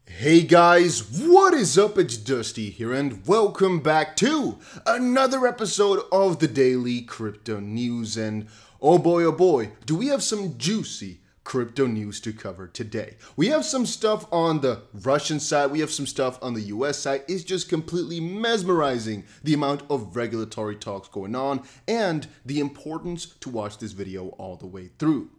Hey guys, what is up? It's Dusty here and welcome back to another episode of the Daily Crypto News. And oh boy, do we have some juicy crypto news to cover today. We have some stuff on the Russian side, we have some stuff on the US side. It's just completely mesmerizing the amount of regulatory talks going on and the importance to watch this video all the way through.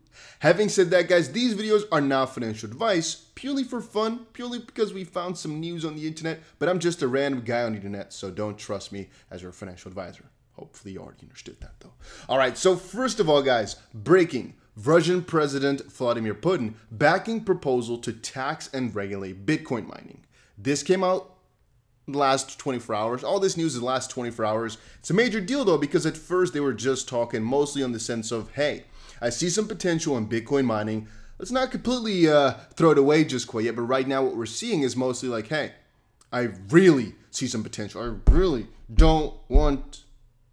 Having said that, guys, these videos are not financial advice, purely for fun, purely because we found some news on the internet, but I'm just a random guy on the internet, so don't trust me as your financial advisor. Hopefully you already understood that though. All right, so first of all, guys, breaking. Russian President Vladimir Putin backing proposal to tax and regulate Bitcoin mining. This came out the last 24 hours. All this news is the last 24 hours. It's a major deal though, because at first they were just talking mostly on the sense of, hey, I see some potential in Bitcoin mining. Let's not completely throw it away just quite yet. But right now what we're seeing is mostly like, hey, I really see some potential. I really don't want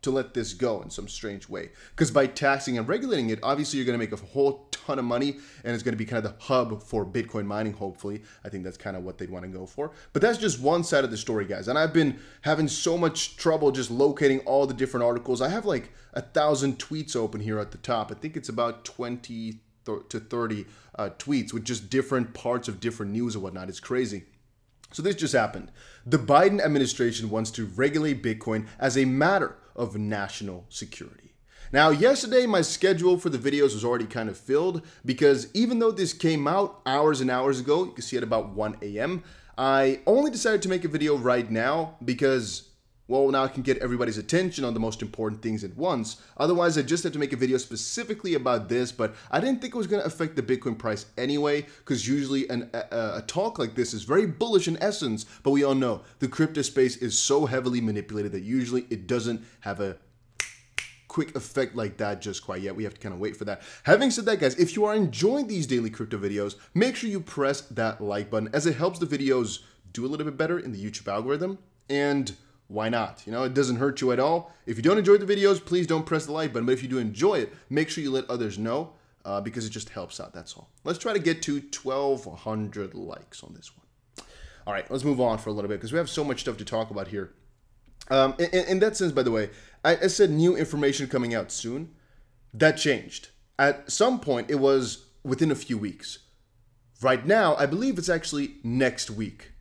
to let this go in some strange way. Because by taxing and regulating it, obviously you're going to make a whole ton of money. And it's going to be kind of the hub for Bitcoin mining, hopefully. I think that's kind of what they'd want to go for. But that's just one side of the story, guys. And I've been having so much trouble just locating all the different articles. I have like 1,000 tweets open here at the top. I think it's about 20 to 30 tweets with just different parts of different news and whatnot. It's crazy. So this just happened. The Biden administration wants to regulate Bitcoin as a matter of national security. Now, yesterday, my schedule for the videos was already kind of filled because even though this came out hours and hours ago, you can see at about 1 a.m., I only decided to make a video right now because, well, now I can get everybody's attention on the most important things at once. Otherwise, I just had to make a video specifically about this, but I didn't think it was going to affect the Bitcoin price anyway, because usually a talk like this is very bullish in essence, but we all know the crypto space is so heavily manipulated that usually it doesn't have a quick effect like that just quite yet. We have to kind of wait for that. Having said that, guys, if you are enjoying these daily crypto videos, make sure you press that like button as it helps the videos do a little bit better in the YouTube algorithm. And why not? You know, it doesn't hurt you at all. If you don't enjoy the videos, please don't press the like button. But if you do enjoy it, make sure you let others know because it just helps out. That's all. Let's try to get to 1,200 likes on this one. All right, let's move on for a little bit because we have so much stuff to talk about here. In that sense, by the way, I said new information coming out soon. That changed. At some point, it was within a few weeks. Right now, I believe it's actually next week.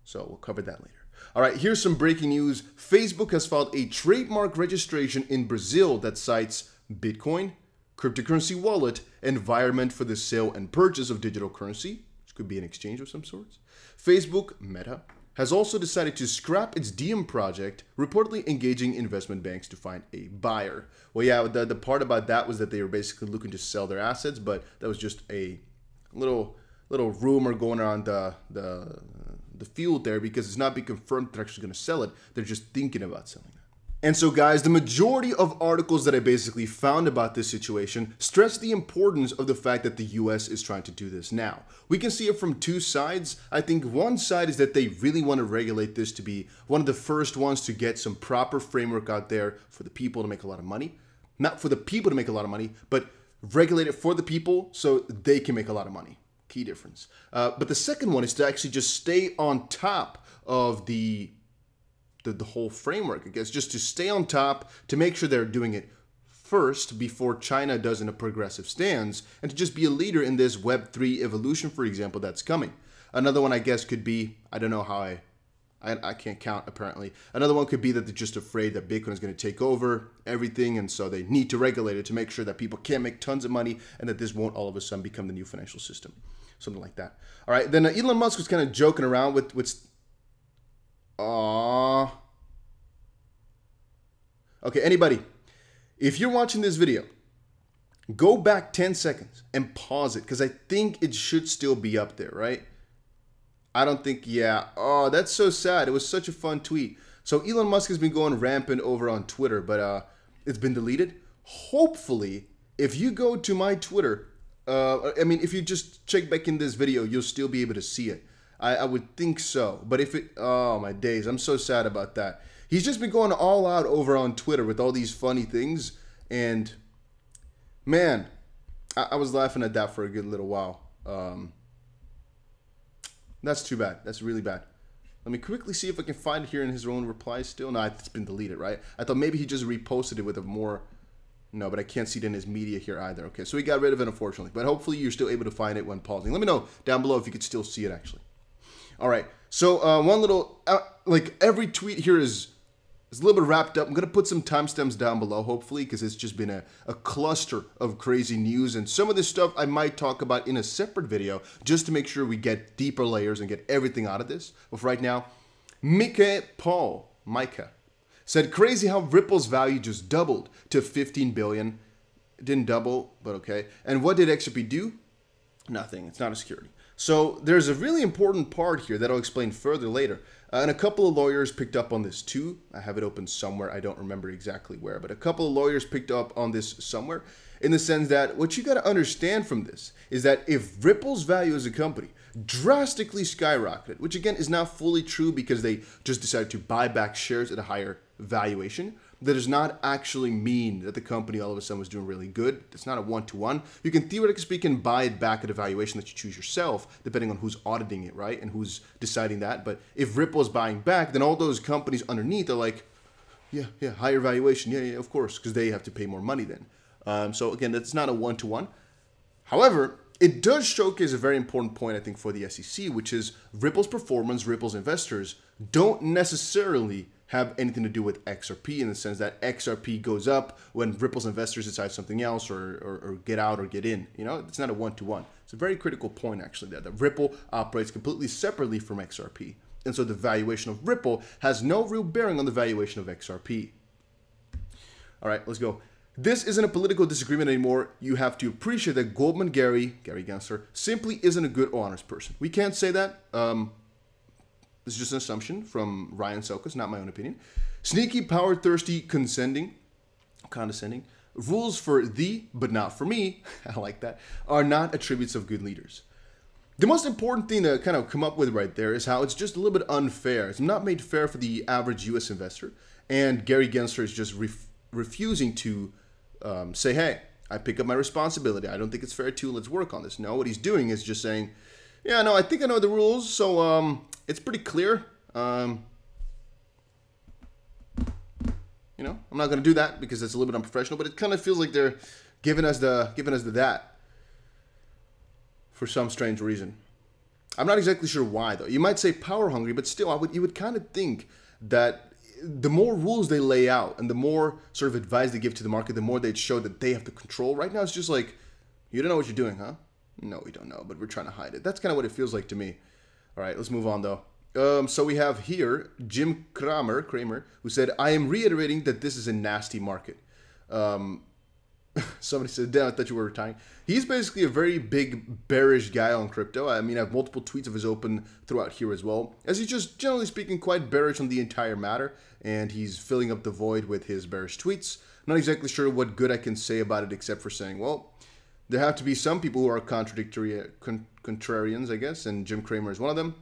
So we'll cover that later. All right, here's some breaking news. Facebook has filed a trademark registration in Brazil that cites Bitcoin, cryptocurrency wallet, environment for the sale and purchase of digital currency, which could be an exchange of some sorts. Facebook, Meta, has also decided to scrap its Diem project, reportedly engaging investment banks to find a buyer. Well, yeah, the part about that was that they were basically looking to sell their assets, but that was just a little rumor going around the field there because it's not been confirmed they're actually going to sell it. They're just thinking about selling it. And so, guys, the majority of articles that I basically found about this situation stress the importance of the fact that the US is trying to do this now. We can see it from two sides. I think one side is that they really want to regulate this to be one of the first ones to get some proper framework out there for the people to make a lot of money. Not for the people to make a lot of money, but regulate it for the people so they can make a lot of money. Key difference. But the second one is to actually just stay on top of the whole framework, I guess, just to stay on top, to make sure they're doing it first before China does in a progressive stance, and to just be a leader in this Web3 evolution, for example, that's coming. Another one, I guess, could be, I don't know how I can't count, apparently. Another one could be that they're just afraid that Bitcoin is going to take over everything, and so they need to regulate it to make sure that people can't make tons of money and that this won't all of a sudden become the new financial system. Something like that. All right, then Elon Musk was kind of joking around with okay, anybody, if you're watching this video, go back 10 seconds and pause it because I think it should still be up there, right? I don't think, yeah. Oh, that's so sad. It was such a fun tweet. So Elon Musk has been going rampant over on Twitter, but it's been deleted. Hopefully, if you go to my Twitter, I mean, if you just check back in this video, you'll still be able to see it. I would think so. But if it, oh my days, I'm so sad about that. He's just been going all out over on Twitter with all these funny things. And man, I was laughing at that for a good little while. That's too bad. That's really bad. Let me quickly see if I can find it here in his own replies still. No, it's been deleted, right? I thought maybe he just reposted it with a more... No, but I can't see it in his media here either. Okay, so he got rid of it, unfortunately. But hopefully you're still able to find it when pausing. Let me know down below if you could still see it, actually. All right, so one little... like, every tweet here is a little bit wrapped up. I'm going to put some timestamps down below, hopefully, because it's just been a cluster of crazy news. And some of this stuff I might talk about in a separate video, just to make sure we get deeper layers and get everything out of this. But for right now, Micah said, crazy how Ripple's value just doubled to 15 billion. It didn't double, but okay. And what did Xrp do? Nothing. It's not a security. So there's a really important part here that I'll explain further later. And a couple of lawyers picked up on this too. I have it open somewhere. I don't remember exactly where, but a couple of lawyers picked up on this somewhere, in the sense that what you got to understand from this is that if Ripple's value as a company drastically skyrocketed, which again is not fully true because they just decided to buy back shares at a higher valuation, that does not actually mean that the company all of a sudden was doing really good. It's not a one-to-one. You can theoretically speaking buy it back at a valuation that you choose yourself, depending on who's auditing it, right? And who's deciding that. But if Ripple is buying back, then all those companies underneath are like, yeah, higher valuation. Yeah, of course, because they have to pay more money then. So again, that's not a one-to-one. However, it does showcase a very important point, I think, for the SEC, which is Ripple's performance, Ripple's investors don't necessarily have anything to do with XRP, in the sense that XRP goes up when Ripple's investors decide something else or get out or get in. You know, it's not a one-to-one. It's a very critical point, actually, that Ripple operates completely separately from XRP. And so the valuation of Ripple has no real bearing on the valuation of XRP. All right, let's go. This isn't a political disagreement anymore. You have to appreciate that Goldman Gary Gensler, simply isn't a good or honest person. We can't say that. This is just an assumption from Ryan Selkis, not my own opinion. Sneaky, power-thirsty, condescending, rules for thee, but not for me, I like that, are not attributes of good leaders. The most important thing to kind of come up with right there is how it's just a little bit unfair. It's not made fair for the average U.S. investor, and Gary Gensler is just refusing to say, hey, I pick up my responsibility. I don't think it's fair to. Let's work on this. No, what he's doing is just saying, yeah, no, I think I know the rules, so it's pretty clear. You know, I'm not going to do that because it's a little bit unprofessional, but it kind of feels like they're giving us the that for some strange reason. I'm not exactly sure why, though. You might say power hungry, but still, you would kind of think that the more rules they lay out and the more sort of advice they give to the market, the more they'd show that they have the control. Right now, it's just like, you don't know what you're doing, huh? No, we don't know, but we're trying to hide it. That's kind of what it feels like to me. All right, let's move on, though. So we have here Jim Kramer, who said, I am reiterating that this is a nasty market. Somebody said, damn, I thought you were retiring. He's basically a very big bearish guy on crypto. I mean, I have multiple tweets of his open throughout here as well, as he's just, generally speaking, quite bearish on the entire matter, and he's filling up the void with his bearish tweets. I'm not exactly sure what good I can say about it, except for saying, well, there have to be some people who are contrarians, I guess, and Jim Cramer is one of them.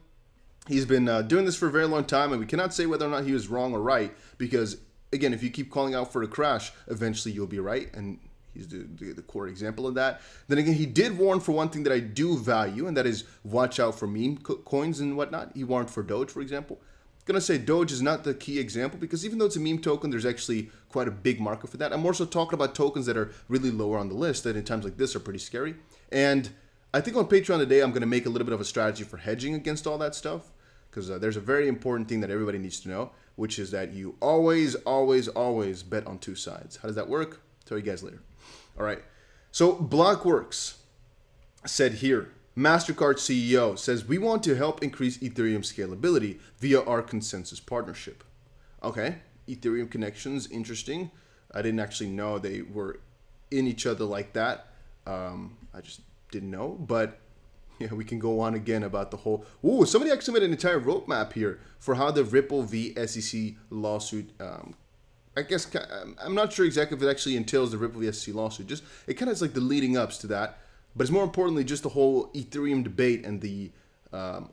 He's been doing this for a very long time, and we cannot say whether or not he was wrong or right, because, again, if you keep calling out for a crash, eventually you'll be right, and he's the core example of that. Then again, he did warn for one thing that I do value, and that is watch out for meme coins and whatnot. He warned for Doge, for example. I'm going to say Doge is not the key example, because even though it's a meme token, there's actually quite a big market for that. I'm also talking about tokens that are really lower on the list that in times like this are pretty scary. And I think on Patreon today, I'm going to make a little bit of a strategy for hedging against all that stuff, because there's a very important thing that everybody needs to know, which is that you always, always, always bet on two sides. How does that work? Tell you guys later. All right. So Blockworks said here, MasterCard CEO says, we want to help increase Ethereum scalability via our consensus partnership. Okay. Ethereum connections, interesting. I didn't actually know they were in each other like that. I just didn't know, but yeah, we can go on again about the whole... Ooh, somebody actually made an entire roadmap here for how the Ripple v. SEC lawsuit... I guess I'm not sure exactly if it actually entails the Ripple v. SEC lawsuit. Just it kind of is like the leading ups to that, but it's more importantly just the whole Ethereum debate and the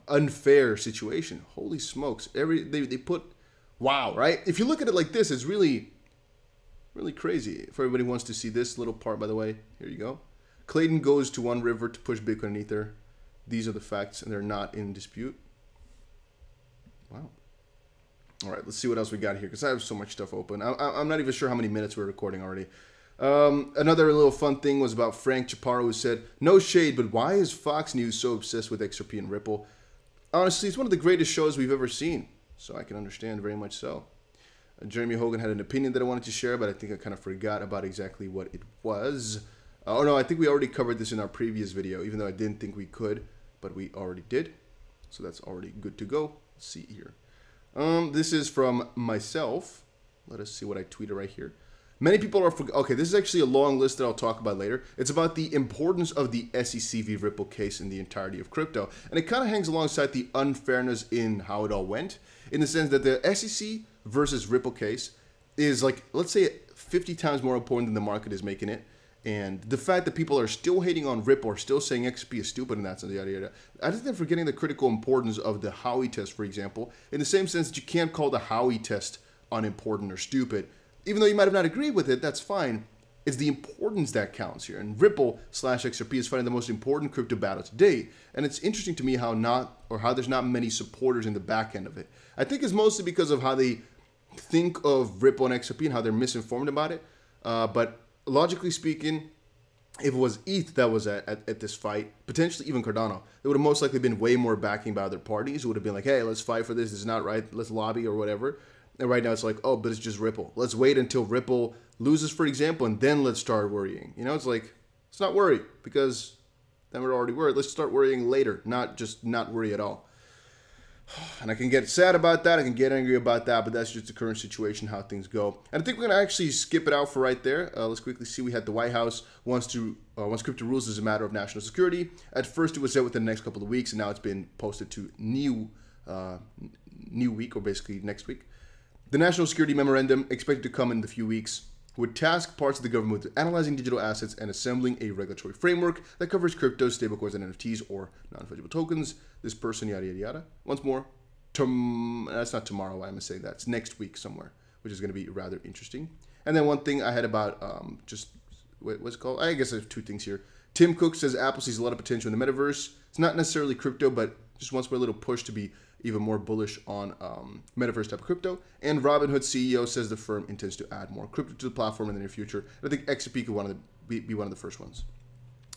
unfair situation. Holy smokes! They put wow, right? If you look at it like this, it's really crazy. If everybody wants to see this little part, by the way, here you go. Clayton goes to One River to push Bitcoin and Ether. These are the facts, and they're not in dispute. Wow. All right, let's see what else we got here, because I have so much stuff open. I'm not even sure how many minutes we're recording already. Another little fun thing was about Frank Chaparro, who said, "No shade, but why is Fox News so obsessed with Xrp and Ripple? Honestly, it's one of the greatest shows we've ever seen, so I can understand very much so." Jeremy Hogan had an opinion that I wanted to share, but I think I kind of forgot about exactly what it was. Oh no, I think we already covered this in our previous video, even though I didn't think we could, but we already did. So that's already good to go. Let's see here. This is from myself. Let us see what I tweeted right here. Many people are... Okay, this is actually a long list that I'll talk about later. It's about the importance of the SEC v. Ripple case in the entirety of crypto. And it kind of hangs alongside the unfairness in how it all went, in the sense that the SEC versus Ripple case is, like, let's say 50 times more important than the market is making it. And the fact that people are still hating on Ripple, or still saying XRP is stupid and that's yada yada. I think they're forgetting the critical importance of the Howey test, for example, in the same sense that you can't call the Howey test unimportant or stupid. Even though you might have not agreed with it, that's fine. It's the importance that counts here. And Ripple / XRP is fighting the most important crypto battle today. And it's interesting to me how there's not many supporters in the back end of it. I think it's mostly because of how they think of Ripple and XRP and how they're misinformed about it. But logically speaking, if it was ETH that was at this fight, potentially even Cardano, there would have most likely been way more backing by other parties. It would have been like, hey, let's fight for this. This is not right. Let's lobby or whatever. And right now it's like, oh, but it's just Ripple. Let's wait until Ripple loses, for example, and then let's start worrying. You know, it's like, let's not worry, because then we're already worried. Let's start worrying later, not just not worry at all. And I can get sad about that. I can get angry about that, but that's just the current situation, how things go. And I think we're going to actually skip it out for right there. Let's quickly see. We had the White House wants crypto rules as a matter of national security. At first, it was said within the next couple of weeks, and now it's been posted to new week, or basically next week. The National Security Memorandum, expected to come in a few weeks, would task parts of the government with analyzing digital assets and assembling a regulatory framework that covers crypto, stablecoins, and NFTs, or non-fungible tokens. This person, yada, yada, yada. Once more, that's not tomorrow, why am I saying that? It's next week somewhere, which is going to be rather interesting. And then one thing I had about what's it called? I guess I have two things here. Tim Cook says Apple sees a lot of potential in the metaverse. It's not necessarily crypto, but just wants for a little push to be even more bullish on metaverse type of crypto. And Robinhood CEO says the firm intends to add more crypto to the platform in the near future. I think XRP could be one of the first ones.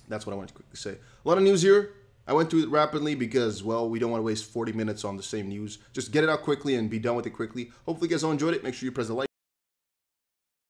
That's what I wanted to quickly say. A lot of news here. I went through it rapidly because, well, we don't want to waste 40 minutes on the same news. Just get it out quickly and be done with it quickly. Hopefully you guys all enjoyed it. Make sure you press the like.